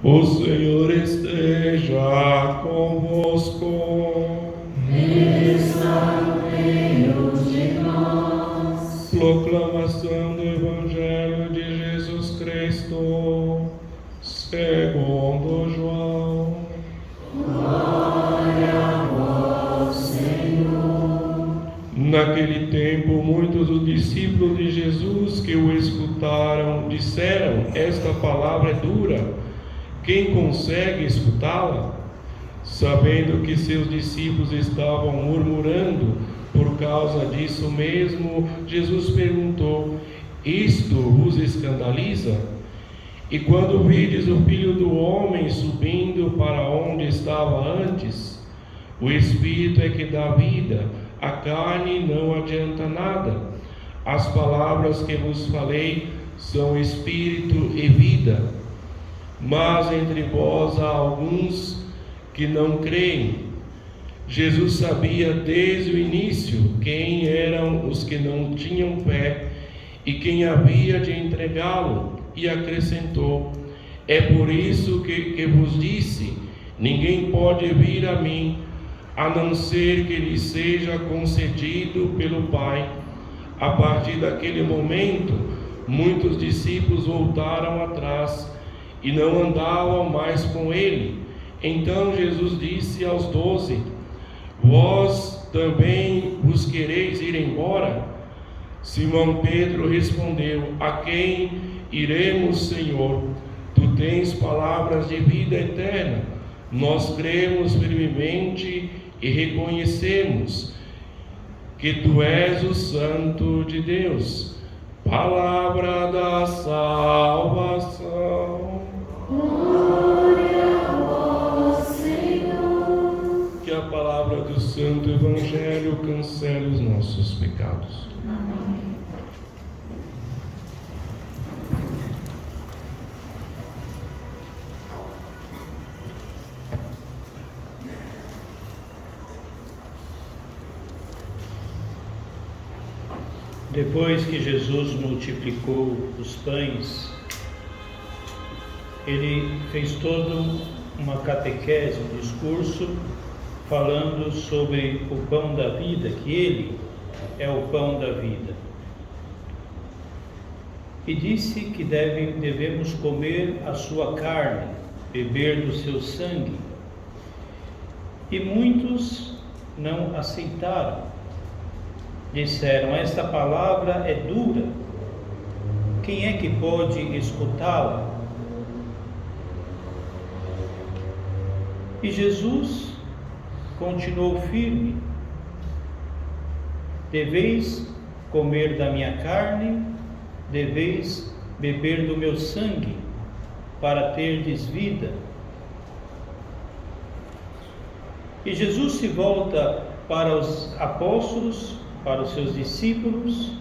O Senhor esteja convosco. Está no meio de nós. Proclamação do Evangelho de Jesus Cristo, segundo João. Glória a vós, Senhor. Naquele tempo, muitos dos discípulos de Jesus que o escutaram disseram: esta palavra é dura. Quem consegue escutá-la? Sabendo que seus discípulos estavam murmurando por causa disso mesmo, Jesus perguntou: isto vos escandaliza? E quando vides o Filho do Homem subindo para onde estava antes, o Espírito é que dá vida, a carne não adianta nada. As palavras que vos falei são Espírito e vida. Mas entre vós há alguns que não creem. Jesus sabia desde o início quem eram os que não tinham fé e quem havia de entregá-lo, e acrescentou: é por isso que vos disse, ninguém pode vir a mim, a não ser que lhe seja concedido pelo Pai. A partir daquele momento, muitos discípulos voltaram atrás e não andavam mais com ele. Então Jesus disse aos 12: vós também vos quereis ir embora? Simão Pedro respondeu: a quem iremos, Senhor? Tu tens palavras de vida eterna. Nós cremos firmemente e reconhecemos que tu és o Santo de Deus. Palavra da salvação. Glória a vós, Senhor. Que a palavra do Santo Evangelho cancele os nossos pecados. Amém. Depois que Jesus multiplicou os pães, ele fez toda uma catequese, um discurso, falando sobre o pão da vida, que ele é o pão da vida. E disse que devemos comer a sua carne, beber do seu sangue. E muitos não aceitaram. Disseram: esta palavra é dura, quem é que pode escutá-la? E Jesus continuou firme: deveis comer da minha carne, deveis beber do meu sangue, para terdes vida. E Jesus se volta para os apóstolos, para os seus discípulos,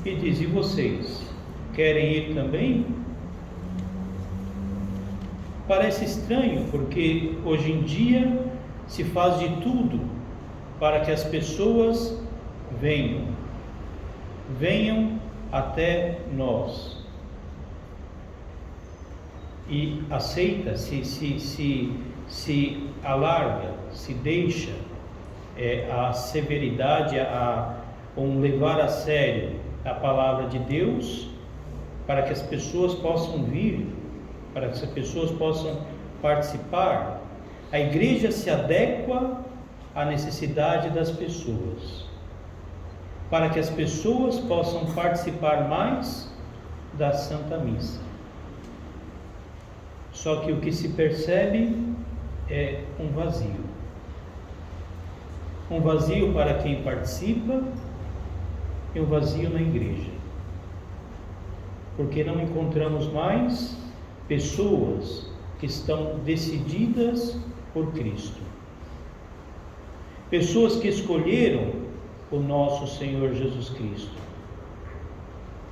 e diz: e vocês, querem ir também? Parece estranho, porque hoje em dia se faz de tudo para que as pessoas venham até nós. E aceita, se alarga, se deixa a severidade, levar a sério a palavra de Deus, para que as pessoas possam vir, para que as pessoas possam participar. A igreja se adequa à necessidade das pessoas, para que as pessoas possam participar mais da Santa Missa. Só que o que se percebe é um vazio. Um vazio para quem participa e um vazio na igreja. Porque não encontramos mais pessoas que estão decididas por Cristo. Pessoas que escolheram o nosso Senhor Jesus Cristo.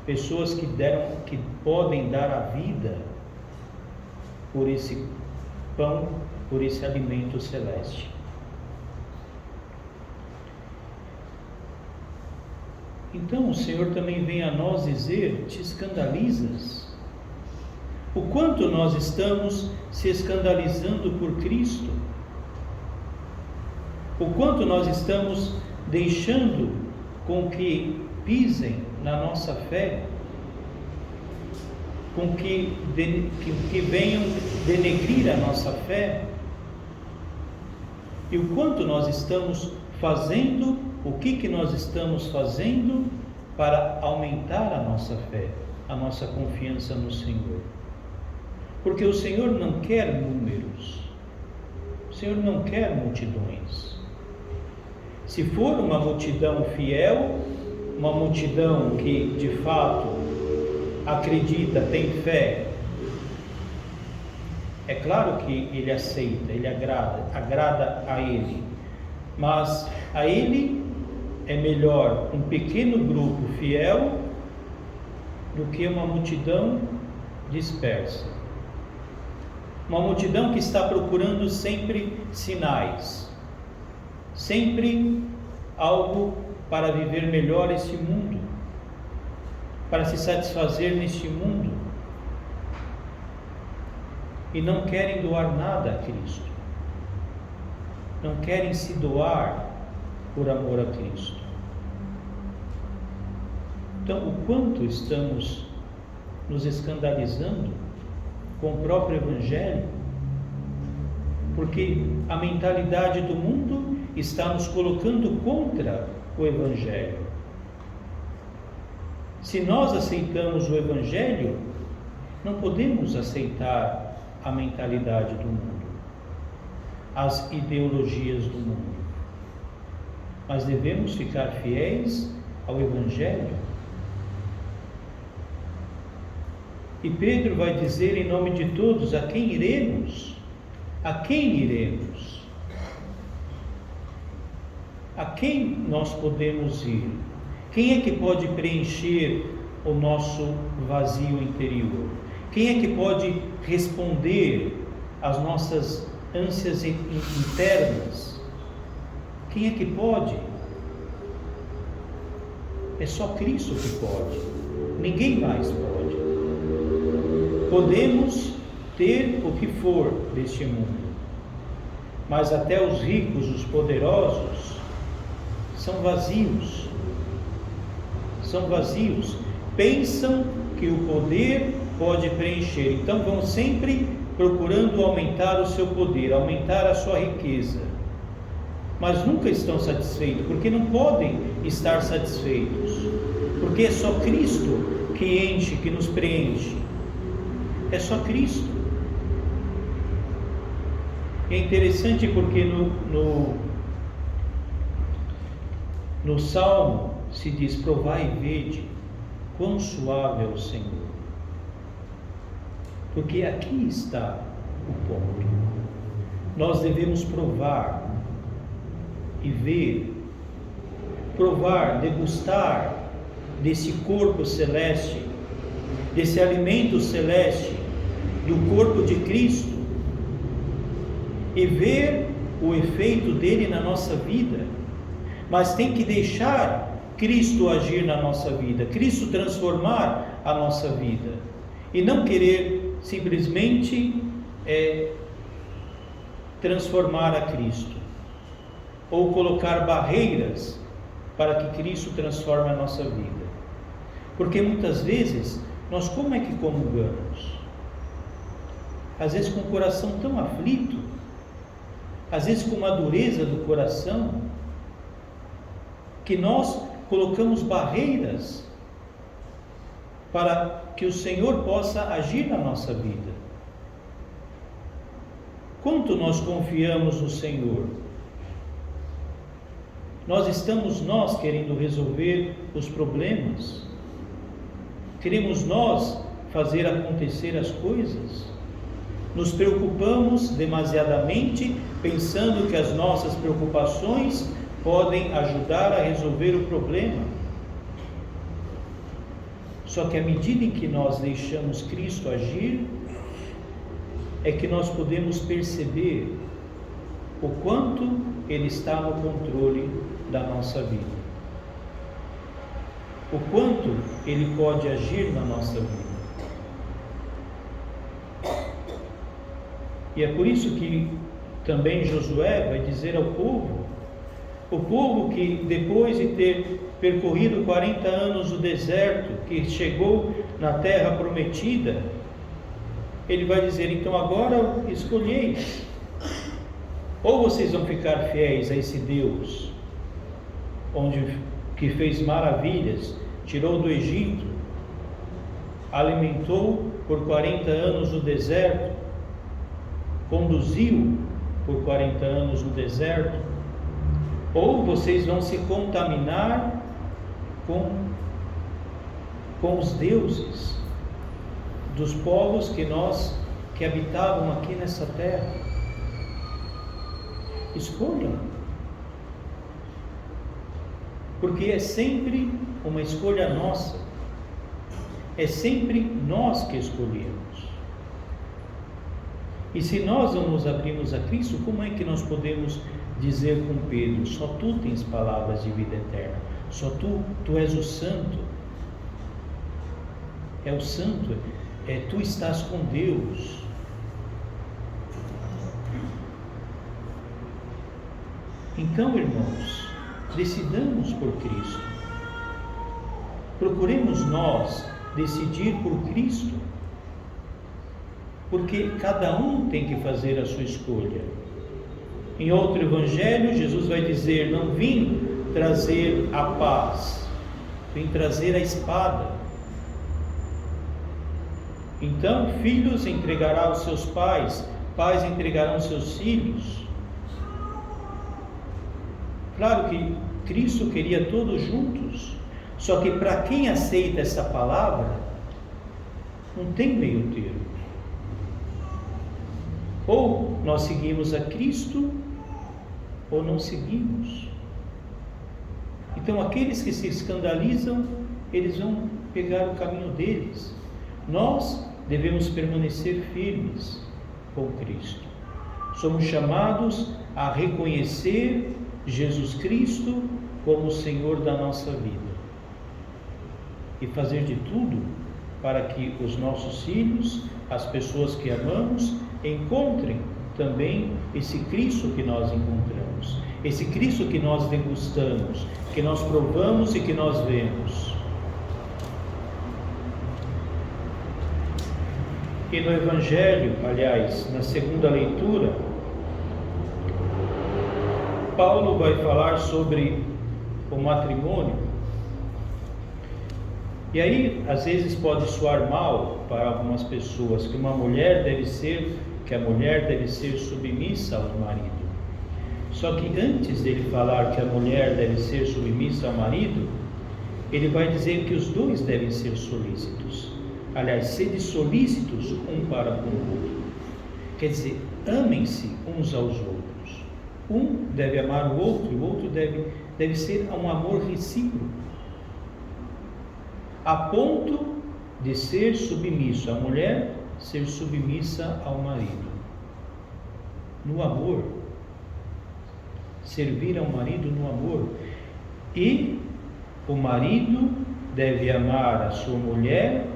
Pessoas que podem dar a vida por esse pão, por esse alimento celeste. Então o Senhor também vem a nós dizer: te escandalizas? O quanto nós estamos se escandalizando por Cristo? O quanto nós estamos deixando com que pisem na nossa fé, com que venham denegrir a nossa fé? E o quanto nós estamos fazendo, o que nós estamos fazendo para aumentar a nossa fé, a nossa confiança no Senhor? Porque o Senhor não quer números, o Senhor não quer multidões. Se for uma multidão fiel, uma multidão que de fato acredita, tem fé, é claro que Ele aceita, Ele agrada a Ele, mas a Ele é melhor um pequeno grupo fiel do que uma multidão dispersa. Uma multidão que está procurando sempre sinais, sempre algo para viver melhor este mundo, para se satisfazer neste mundo, e não querem doar nada a Cristo, não querem se doar por amor a Cristo. Então, o quanto estamos nos escandalizando com o próprio Evangelho? Porque a mentalidade do mundo está nos colocando contra o Evangelho. Se nós aceitamos o Evangelho, não podemos aceitar a mentalidade do mundo, as ideologias do mundo, mas devemos ficar fiéis ao Evangelho. E Pedro vai dizer em nome de todos: a quem iremos? A quem iremos? A quem nós podemos ir? Quem é que pode preencher o nosso vazio interior? Quem é que pode responder às nossas ânsias internas? Quem é que pode? É só Cristo que pode. Ninguém mais pode. Podemos ter o que for deste mundo, mas até os ricos, os poderosos, são vazios. São vazios. Pensam que o poder pode preencher, então vão sempre procurando aumentar o seu poder, aumentar a sua riqueza, mas nunca estão satisfeitos, porque não podem estar satisfeitos, porque é só Cristo que enche, que nos preenche. É só Cristo. É interessante porque no Salmo se diz: provai e vede quão suave é o Senhor. Porque aqui está o ponto. Nós devemos provar e ver, provar, degustar desse corpo celeste, desse alimento celeste, do corpo de Cristo, e ver o efeito dele na nossa vida. Mas tem que deixar Cristo agir na nossa vida, Cristo transformar a nossa vida, e não querer simplesmente transformar a Cristo, ou colocar barreiras para que Cristo transforme a nossa vida. Porque muitas vezes nós como é que comungamos? Às vezes com o coração tão aflito, às vezes com uma dureza do coração, que nós colocamos barreiras para que o Senhor possa agir na nossa vida. Quanto nós confiamos no Senhor? Nós querendo resolver os problemas? Queremos nós fazer acontecer as coisas? Nos preocupamos demasiadamente, pensando que as nossas preocupações podem ajudar a resolver o problema. Só que à medida em que nós deixamos Cristo agir, é que nós podemos perceber o quanto Ele está no controle da nossa vida, o quanto Ele pode agir na nossa vida. E é por isso que também Josué vai dizer ao povo, o povo que depois de ter percorrido 40 anos o deserto, que chegou na terra prometida, ele vai dizer: então agora escolheis, ou vocês vão ficar fiéis a esse Deus, que fez maravilhas, tirou do Egito, alimentou por 40 anos no deserto, conduziu por 40 anos no deserto, ou vocês vão se contaminar com os deuses dos povos que habitavam aqui nessa terra. Escolham, porque é sempre uma escolha nossa, é sempre nós que escolhemos. E se nós não nos abrimos a Cristo, como é que nós podemos dizer com Pedro: só tu tens palavras de vida eterna, só tu és o santo, é o santo, tu estás com Deus. Então, irmãos, decidamos por Cristo, procuremos nós decidir por Cristo, porque cada um tem que fazer a sua escolha. Em outro evangelho, Jesus vai dizer: não vim trazer a paz, vim trazer a espada. Então, filhos entregarão os seus pais, pais entregarão seus filhos. Claro que Cristo queria todos juntos, só que para quem aceita essa palavra, não tem meio termo. Ou nós seguimos a Cristo, ou não seguimos. Então, aqueles que se escandalizam, eles vão pegar o caminho deles. Nós devemos permanecer firmes com Cristo. Somos chamados a reconhecer Jesus Cristo como o Senhor da nossa vida e fazer de tudo para que os nossos filhos, as pessoas que amamos, encontrem também esse Cristo que nós encontramos, esse Cristo que nós degustamos, que nós provamos e que nós vemos. E no Evangelho, aliás, na segunda leitura, Paulo vai falar sobre o matrimônio. E aí, às vezes pode soar mal para algumas pessoas que a mulher deve ser submissa ao marido. Só que antes dele falar que a mulher deve ser submissa ao marido, ele vai dizer que os dois devem ser solícitos. Aliás, sede solícitos um para com o outro. Quer dizer, amem-se uns aos outros. Um deve amar o outro e o outro deve ser um amor recíproco, a ponto de ser submisso, a mulher ser submissa ao marido. No amor, servir ao marido no amor. E o marido deve amar a sua mulher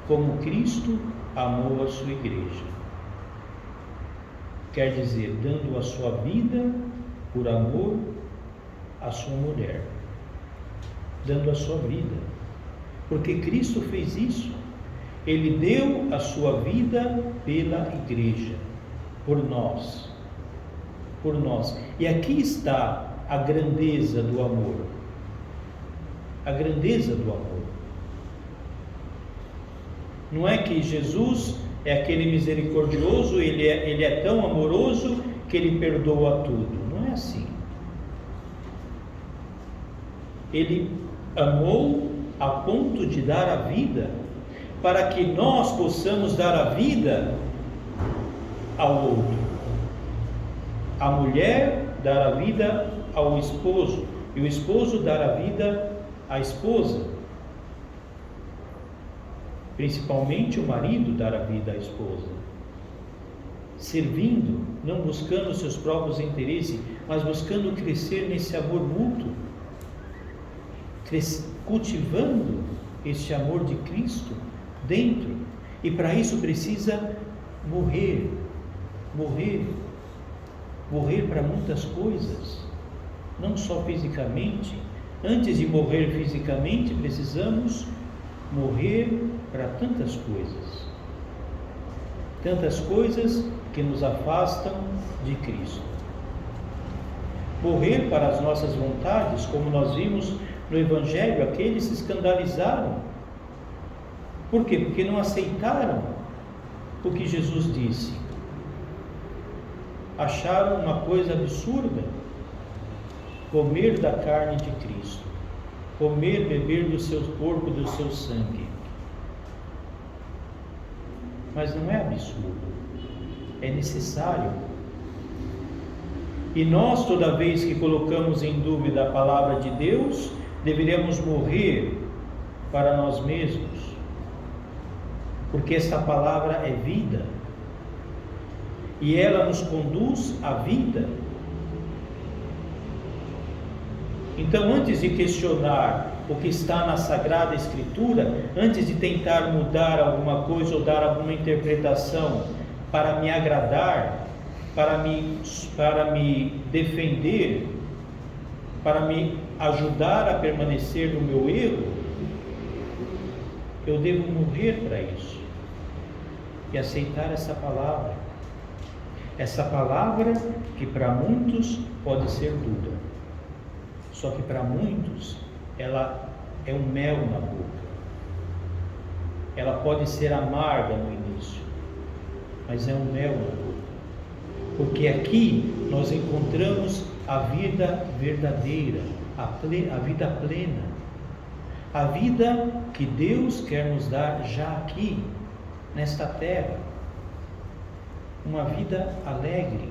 como Cristo amou a sua igreja. Quer dizer, dando a sua vida por amor à sua mulher, dando a sua vida, porque Cristo fez isso. Ele deu a sua vida pela igreja, por nós. E aqui está a grandeza do amor. A grandeza do amor. Não é que Jesus é aquele misericordioso, ele é tão amoroso que ele perdoa tudo. Não é assim. Ele amou a ponto de dar a vida, para que nós possamos dar a vida ao outro. A mulher dar a vida ao esposo, e o esposo dar a vida à esposa. Principalmente o marido dar a vida à esposa, servindo, não buscando seus próprios interesses, mas buscando crescer nesse amor mútuo, cultivando este amor de Cristo dentro. E para isso precisa morrer, morrer para muitas coisas, não só fisicamente. Antes de morrer fisicamente, precisamos morrer para tantas coisas que nos afastam de Cristo. Morrer para as nossas vontades, como nós vimos no Evangelho, aqueles se escandalizaram. Por quê? Porque não aceitaram o que Jesus disse. Acharam uma coisa absurda comer da carne de Cristo, comer, beber do seu corpo, do seu sangue. Mas não é absurdo, é necessário. E nós, toda vez que colocamos em dúvida a palavra de Deus, deveríamos morrer para nós mesmos, porque esta palavra é vida, e ela nos conduz à vida. Então, antes de questionar o que está na Sagrada Escritura, antes de tentar mudar alguma coisa ou dar alguma interpretação para me agradar, para me defender, para me ajudar a permanecer no meu erro, eu devo morrer para isso e aceitar essa palavra. Essa palavra que para muitos pode ser dura, só que para muitos ela é um mel na boca. Ela pode ser amarga no início, mas é um mel na boca, porque aqui nós encontramos a vida verdadeira, a vida plena, a vida que Deus quer nos dar já aqui, nesta terra. Uma vida alegre,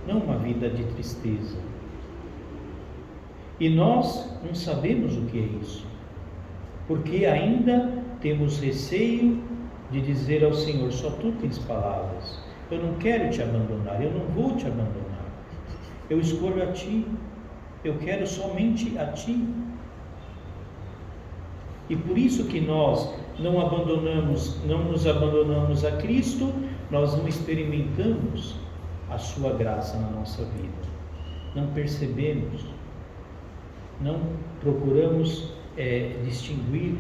não uma vida de tristeza. E nós não sabemos o que é isso, porque ainda temos receio de dizer ao Senhor: só tu tens palavras, eu não quero te abandonar, eu não vou te abandonar, eu escolho a ti, eu quero somente a ti. E por isso que nós não nos abandonamos a Cristo, nós não experimentamos a sua graça na nossa vida, não percebemos, não procuramos distinguir.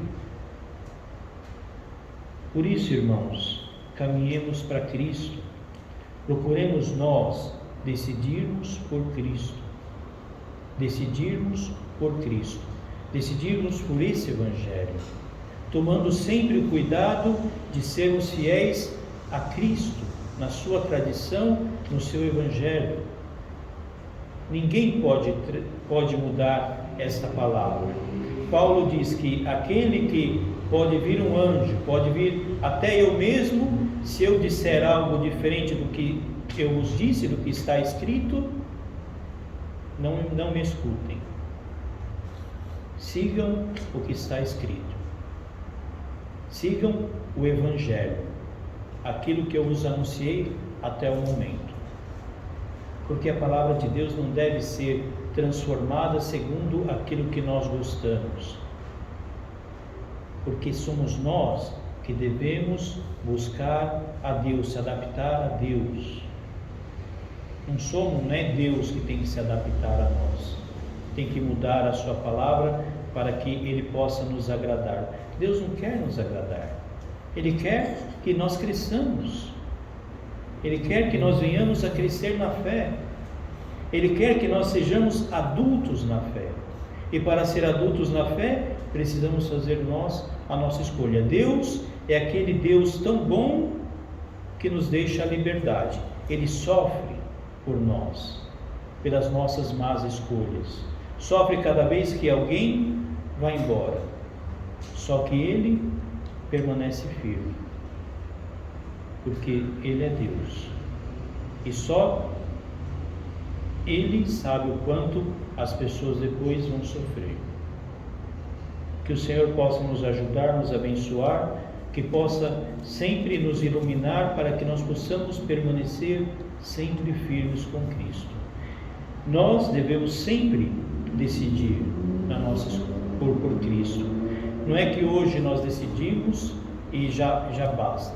Por isso, irmãos, caminhemos para Cristo, procuremos nós decidirmos por Cristo, decidirmos por esse Evangelho, tomando sempre o cuidado de sermos fiéis a Cristo, na sua tradição, no seu Evangelho. Ninguém pode mudar esta palavra. Paulo diz que aquele que pode vir um anjo, pode vir até eu mesmo, se eu disser algo diferente do que eu vos disse, do que está escrito, não me escutem. Sigam o que está escrito. Sigam o Evangelho, aquilo que eu vos anunciei até o momento. Porque a palavra de Deus não deve ser transformada segundo aquilo que nós gostamos. Porque somos nós que devemos buscar a Deus, se adaptar a Deus. Não é Deus que tem que se adaptar a nós. Tem que mudar a sua palavra para que Ele possa nos agradar. Deus não quer nos agradar. Ele quer que nós cresçamos. Ele quer que nós venhamos a crescer na fé. Ele quer que nós sejamos adultos na fé. E para ser adultos na fé, precisamos fazer nós a nossa escolha. Deus é aquele Deus tão bom que nos deixa a liberdade. Ele sofre por nós, pelas nossas más escolhas. Sofre cada vez que alguém vai embora. Só que Ele permanece firme, porque Ele é Deus. E só Ele sabe o quanto as pessoas depois vão sofrer. Que o Senhor possa nos ajudar, nos abençoar, que possa sempre nos iluminar para que nós possamos permanecer sempre firmes com Cristo. Nós devemos sempre decidir na nossa escolha por Cristo. Não é que hoje nós decidimos e já basta.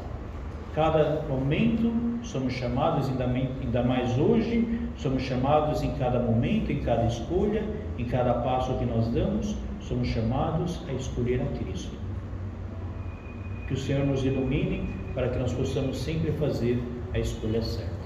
Cada momento somos chamados, ainda mais hoje, somos chamados em cada momento, em cada escolha, em cada passo que nós damos, somos chamados a escolher a Cristo. Que o Senhor nos ilumine para que nós possamos sempre fazer a escolha certa.